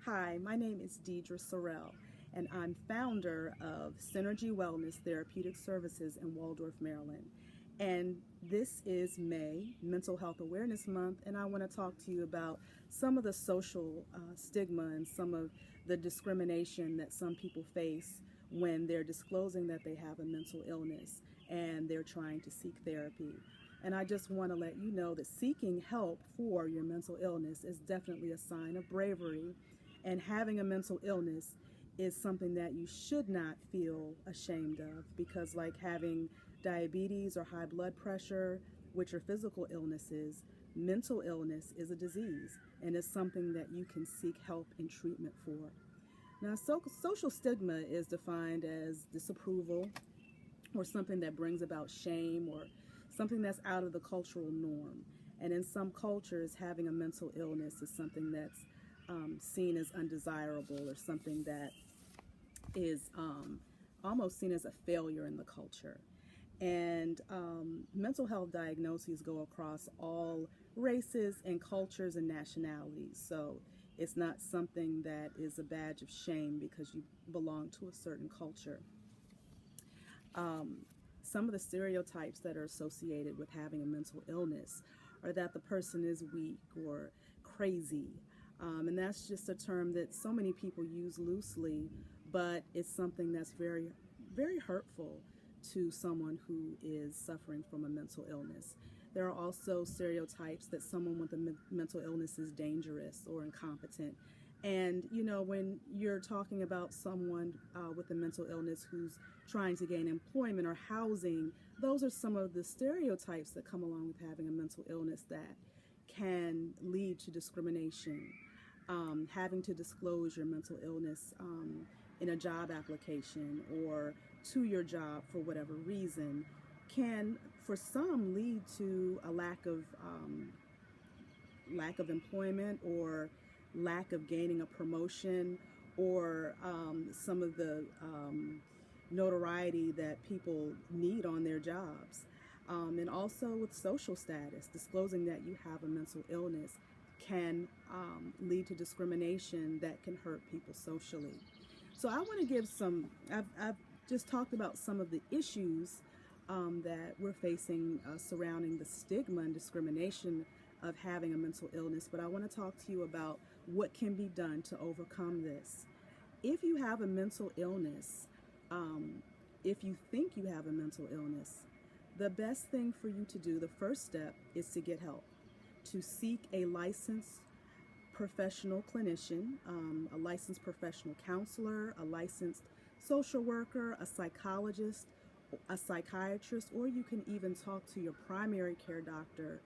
Hi, my name is Deidre Sorrell, and I'm founder of Synergy Wellness Therapeutic Services in Waldorf, Maryland. And this is May, Mental Health Awareness Month, and I want to talk to you about some of the social stigma and some of the discrimination that some people face when they're disclosing that they have a mental illness and they're trying to seek therapy. And I just want to let you know that seeking help for your mental illness is definitely a sign of bravery. And having a mental illness is something that you should not feel ashamed of, because like having diabetes or high blood pressure, which are physical illnesses, mental illness is a disease and is something that you can seek help and treatment for. Now, social stigma is defined as disapproval or something that brings about shame or something that's out of the cultural norm. And in some cultures, having a mental illness is something that's seen as undesirable or something that is almost seen as a failure in the culture. And mental health diagnoses go across all races and cultures and nationalities. So it's not something that is a badge of shame because you belong to a certain culture. Some of the stereotypes that are associated with having a mental illness are that the person is weak or crazy. And that's just a term that so many people use loosely, but it's something that's very, very hurtful to someone who is suffering from a mental illness. There are also stereotypes that someone with a mental illness is dangerous or incompetent. And, you know, when you're talking about someone with a mental illness who's trying to gain employment or housing, those are some of the stereotypes that come along with having a mental illness that can lead to discrimination. Having to disclose your mental illness in a job application or to your job for whatever reason can, for some, lead to a lack of employment or lack of gaining a promotion or some of the notoriety that people need on their jobs. And also with social status, disclosing that you have a mental illness can lead to discrimination that can hurt people socially. So I want to give I've just talked about some of the issues that we're facing surrounding the stigma and discrimination of having a mental illness, but I want to talk to you about what can be done to overcome this. If you have a mental illness, if you think you have a mental illness, the best thing for you to do, the first step, is to get help, to seek a licensed professional clinician, a licensed professional counselor, a licensed social worker, a psychologist, a psychiatrist, or you can even talk to your primary care doctor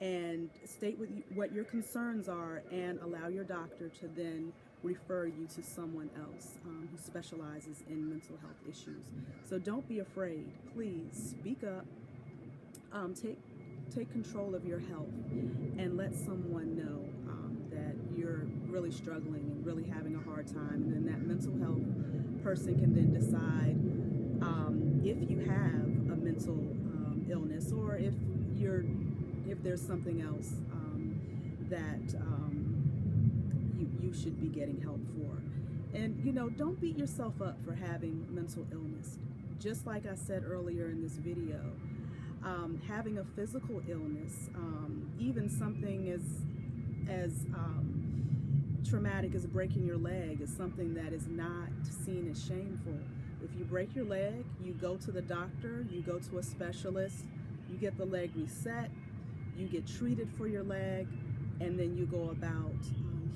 and state what your concerns are and allow your doctor to then refer you to someone else who specializes in mental health issues. So don't be afraid. Please speak up. Take control of your health and let someone know that you're really struggling and really having a hard time. And then that mental health person can then decide if you have a mental illness or if there's something else that you should be getting help for. And, you know, don't beat yourself up for having mental illness. Just like I said earlier in this video, having a physical illness, even something as traumatic as breaking your leg, is something that is not seen as shameful. If you break your leg, you go to the doctor, you go to a specialist, you get the leg reset, you get treated for your leg, and then you go about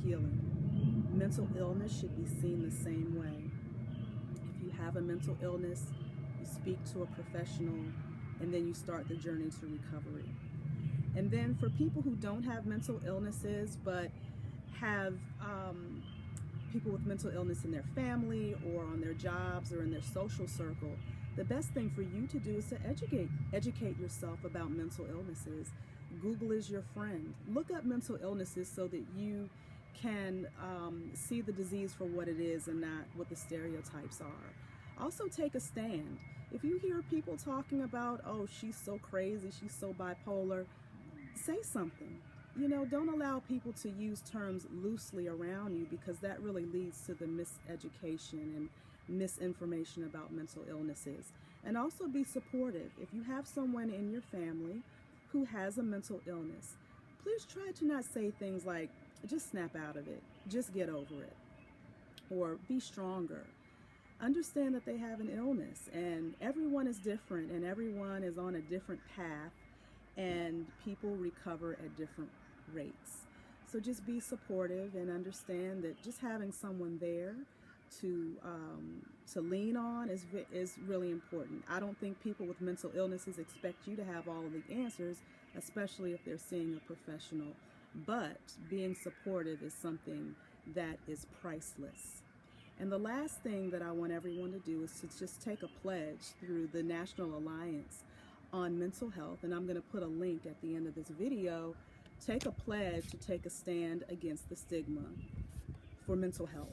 healing. Mental illness should be seen the same way. If you have a mental illness, you speak to a professional, and then you start the journey to recovery. And then for people who don't have mental illnesses but have people with mental illness in their family or on their jobs or in their social circle, the best thing for you to do is to educate yourself about mental illnesses. Google is your friend. Look up mental illnesses so that you can see the disease for what it is and not what the stereotypes are. Also, take a stand. If you hear people talking about, oh, she's so crazy, she's so bipolar, say something. you know, don't allow people to use terms loosely around you, because that really leads to the miseducation and misinformation about mental illnesses. And also be supportive. If you have someone in your family who has a mental illness, please try to not say things like, just snap out of it, just get over it, or be stronger. Understand that they have an illness, and everyone is different, and everyone is on a different path, and people recover at different rates. So just be supportive and understand that just having someone there to lean on is really important. I don't think people with mental illnesses expect you to have all of the answers, especially if they're seeing a professional. But being supportive is something that is priceless. And the last thing that I want everyone to do is to just take a pledge through the National Alliance on Mental Health, and I'm going to put a link at the end of this video. Take a pledge to take a stand against the stigma for mental health.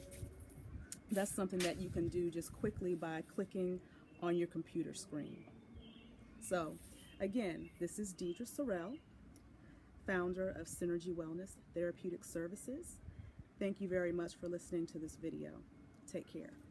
That's something that you can do just quickly by clicking on your computer screen. So again, this is Deidre Sorrell, founder of Synergy Wellness Therapeutic Services. Thank you very much for listening to this video. Take care.